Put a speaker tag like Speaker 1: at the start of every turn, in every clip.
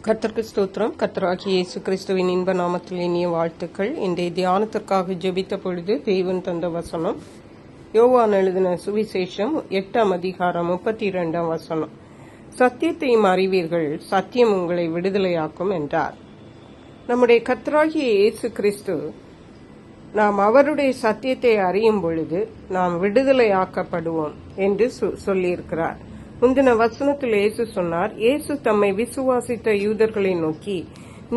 Speaker 1: கர்த்தருக்கு ஸ்தோத்திரம். கர்த்தராகிய இயேசு கிறிஸ்துவின் இன்ப நாமத்தில் இனிய வாழ்த்துக்கள். இன்றைய தியானத்திற்காக ஜெபித்த பொழுது தேவன் தந்த வசனம் யோவான் எழுதின சுவிசேஷம் 8ஆம் அதிகாரம் 32ஆம் வசனம். சத்தியத்தையும் அறிவீர்கள், சத்தியம் உங்களை விடுதலையாக்கும் என்றார். நம்முடைய கர்த்தராகிய இயேசு கிறிஸ்து நாம் அவருடைய சத்தியத்தை அறியும் பொழுது நாம் விடுதலையாக்கப்படுவோம் என்று சொல்லியிருக்கிறார். முந்தின வசனத்தில் இயேசு சொன்னார், இயேசு தம்மை விசுவாசித்த யூதர்களை நோக்கி,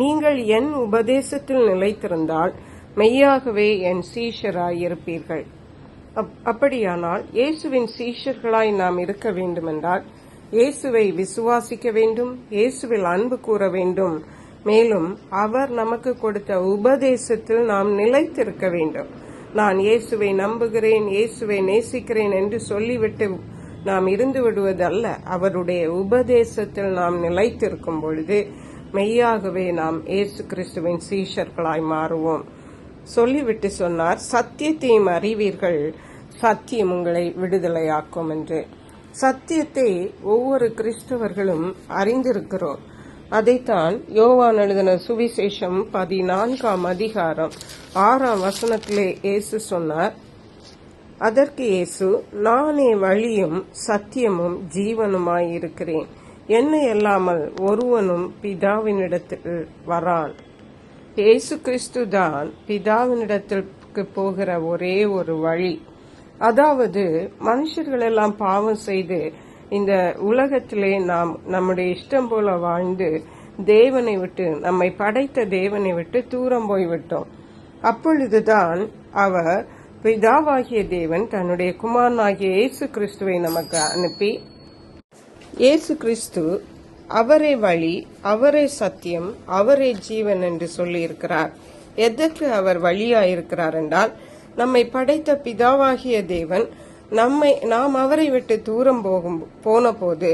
Speaker 1: நீங்கள் என் உபதேசத்தில் நிலைத்திருந்தால் மெய்யாகவே என் சீஷராய் இருப்பீர்கள். அப்படியானால் இயேசுவின் சீஷர்களாய் நாம் இருக்க வேண்டுமென்றால் இயேசுவை விசுவாசிக்க வேண்டும், இயேசுவில் அன்பு கூற வேண்டும், மேலும் அவர் நமக்கு கொடுத்த உபதேசத்தில் நாம் நிலைத்திருக்க வேண்டும். நான் இயேசுவை நம்புகிறேன், இயேசுவை நேசிக்கிறேன் என்று சொல்லிவிட்டு நாம் இருந்து விடுவதல்ல, அவருடைய உபதேசத்தில் நாம் நிலைத்திருக்கும் பொழுது மெய்யாகவே நாம் இயேசு கிறிஸ்துவின் சீஷர்களாய் மாறுவோம். சொல்லிவிட்டு சொன்னார், சத்தியத்தையும் அறிவீர்கள், சத்தியம் உங்களை விடுதலையாக்கும் என்று. சத்தியத்தை ஒவ்வொரு கிறிஸ்தவர்களும் அறிந்திருக்கிறோம். அதைத்தான் யோவான் எழுதின சுவிசேஷம் 14ஆம் அதிகாரம் 6ஆம் வசனத்திலே இயேசு சொன்னார். அதற்கு இயேசு, நானே வழியும் சத்தியமும் ஜீவனுமாயிருக்கிறேன், என்னை அல்லாமல் ஒருவனும் பிதாவினிடத்தில் வரான். இயேசு கிறிஸ்து தான் பிதாவினிடத்திற்கு போகிற ஒரே ஒரு வழி. அதாவது மனுஷர்கள் எல்லாம் பாவம் செய்து இந்த உலகத்திலே நாம் நம்முடைய இஷ்டம் போல வாழ்ந்து தேவனை விட்டு, நம்மை படைத்த தேவனை விட்டு தூரம் போய்விட்டோம். அப்பொழுதுதான் அவர் பிதாவாகிய தேவன் தன்னுடைய குமாரனாகிய இயேசு கிறிஸ்துவை நமக்கு அனுப்பி, இயேசு கிறிஸ்து அவரே வழி, அவரே சத்தியம், அவரே ஜீவன் என்று சொல்லி இருக்கிறார். எதற்கு அவர் வழியாயிருக்கிறார் என்றால், நம்மை படைத்த பிதாவாகிய தேவன் நாம் அவரை விட்டு தூரம் போன போது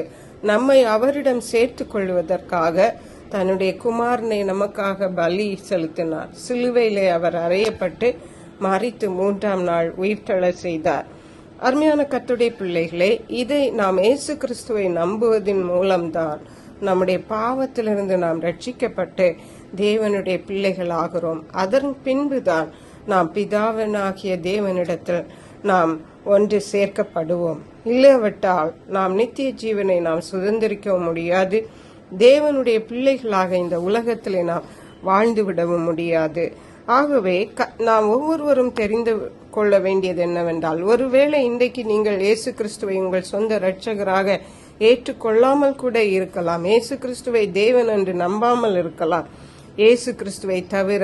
Speaker 1: நம்மை அவரிடம் சேர்த்துக் கொள்வதற்காக தன்னுடைய குமாரனை நமக்காக பலி செலுத்தினார். சிலுவையிலே அவர் அறையப்பட்டு மரித்து 3ஆம் நாள் உயிர்த்தெழ செய்தார். அருமையான கர்த்தருடைய பிள்ளைகளே, இதை நாம் இயேசு கிறிஸ்துவை நம்புவதன் மூலம்தான் நம்முடைய பாவத்திலிருந்து நாம் ரட்சிக்கப்பட்டு தேவனுடைய பிள்ளைகள் ஆகிறோம். அதன் பின்புதான் நாம் பிதாவனாகிய தேவனிடத்தில் நாம் ஒன்று சேர்க்கப்படுவோம். இல்லாவிட்டால் நாம் நித்திய ஜீவனை நாம் சுதந்திரிக்கவும் முடியாது, தேவனுடைய பிள்ளைகளாக இந்த உலகத்திலே நாம் வாழ்ந்து விடவும் முடியாது. ஆகவே நாம் ஒவ்வொருவரும் தெரிந்து கொள்ள வேண்டியது என்னவென்றால், ஒருவேளை இன்றைக்கு நீங்கள் இயேசு கிறிஸ்துவை உங்கள் சொந்த இரட்சகராக ஏற்றுக்கொள்ளாமல் கூட இருக்கலாம், இயேசு கிறிஸ்துவை தேவன் என்று நம்பாமல் இருக்கலாம். இயேசு கிறிஸ்துவை தவிர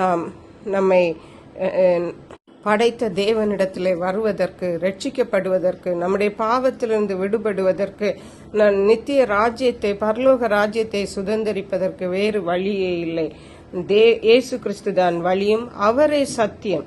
Speaker 1: நாம் நம்மை படைத்த தேவனிடத்திலே வருவதற்கு, ரட்சிக்கப்படுவதற்கு, நம்முடைய பாவத்திலிருந்து விடுபடுவதற்கு, நித்திய ராஜ்யத்தை, பரலோக ராஜ்யத்தை சுதந்திரிப்பதற்கு வேறு வழியே இல்லை. இயேசு கிறிஸ்து தான் வழியும், அவரே சத்தியம்,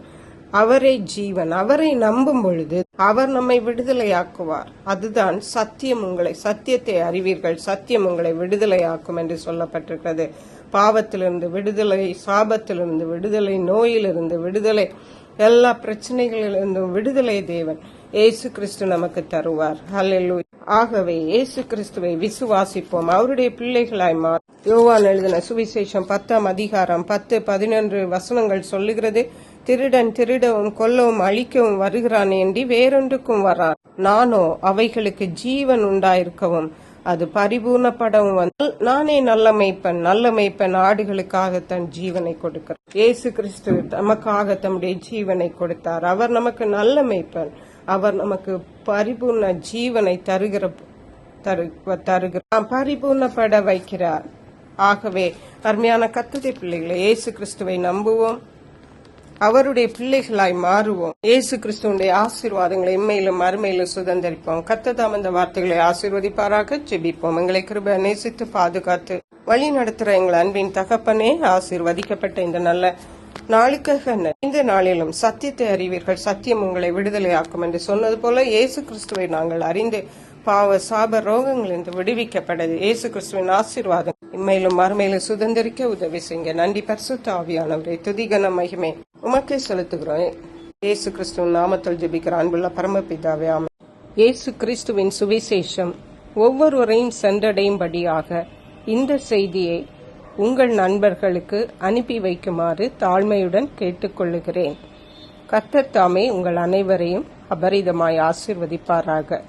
Speaker 1: அவரே ஜீவன். அவரை நம்பும் பொழுது அவர் நம்மை விடுதலையாக்குவார். அதுதான் சத்தியம். சத்தியத்தை அறிவீர்கள், சத்தியம் உங்களை விடுதலையாக்கும் என்று சொல்லப்பட்டிருக்கிறது. பாவத்திலிருந்து விடுதலை, சாபத்திலிருந்து விடுதலை, நோயிலிருந்து விடுதலை, எல்லா பிரச்சனைகளிலிருந்தும் விடுதலை தேவன் இயேசு கிறிஸ்து நமக்கு தருவார். ஹல்லேலூயா. ஆகவே இயேசு கிறிஸ்துவை விசுவாசிப்போம், அவருடைய பிள்ளைகளாய் மாறும். யோவான் எழுதின சுவிசேஷம் 10ஆம் அதிகாரம் 10-11 வசனங்கள் சொல்லுகிறது, திருடன் திருடவும் கொல்லவும் அழிக்கவும் வருகிறான் என்று வேறொன்றுக்கும் வரான், நானோ அவைகளுக்கு ஜீவன் உண்டாயிருக்கவும் அது பரிபூர்ணப்படவும் வந்தால், நானே நல்ல மேய்ப்பன் ஆடுகளுக்காக தன் ஜீவனை கொடுக்கிறார். இயேசு கிறிஸ்து நமக்காக தம்முடைய ஜீவனை கொடுத்தார். அவர் நமக்கு நல்ல மேய்ப்பன், அவர் நமக்கு பரிபூர்ண ஜீவனை தருகிறார், பரிபூர்ணப்பட வைக்கிறார். ஆகவே அருமையான கர்த்தருடைய பிள்ளைகளை, இயேசு கிறிஸ்துவை நம்புவோம், அவருடைய பிள்ளைகளாய் மாறுவோம். இயேசு கிறிஸ்துவனுடைய ஆசீர்வாதங்களை இம்மையிலும் மறுமையிலும் சுதந்திரிப்போம். கர்த்தர் இந்த வார்த்தைகளை ஆசீர்வதிப்பாராக. ஜெபிப்போம். எங்களை கிருபை நேசித்து பாதுகாத்து வழி நடத்துற எங்கள் அன்பின் தகப்பனே, ஆசீர்வதிக்கப்பட்ட இந்த நல்ல நாளுக்காக இந்த நாளிலும் சத்தியத்தை அறிவீர்கள், சத்தியம் உங்களை விடுதலையாக்கும் என்று சொன்னது போல இயேசு கிறிஸ்துவை நாங்கள் அறிந்து பாவ சாப ரோகங்கள் என்று விடுவிக்கப்பட்டது. இயேசு கிறிஸ்துவின் ஆசீர்வாதம் இம்மையிலும் மறுமையிலும் சுதந்திரிக்க உதவி செய்யுங்க. நன்றி பரிசுத்த ஆவியானவரே, துதிகன மகிமை உமக்கே செலுத்துகிறோம். இயேசு கிறிஸ்துவின் நாமத்தில் ஜெபிக்கிற அன்புள்ள பரமபிதாவே, ஆமென். இயேசு கிறிஸ்துவின் சுவிசேஷம் ஒவ்வொருவரையும் சென்றடையும்படியாக இந்த செய்தியை உங்கள் நண்பர்களுக்கு அனுப்பி வைக்குமாறு தாழ்மையுடன் கேட்டுக்கொள்கிறேன். கர்த்தர் தாமே உங்கள் அனைவரையும் அபரிதமாய் ஆசீர்வதிப்பாராக.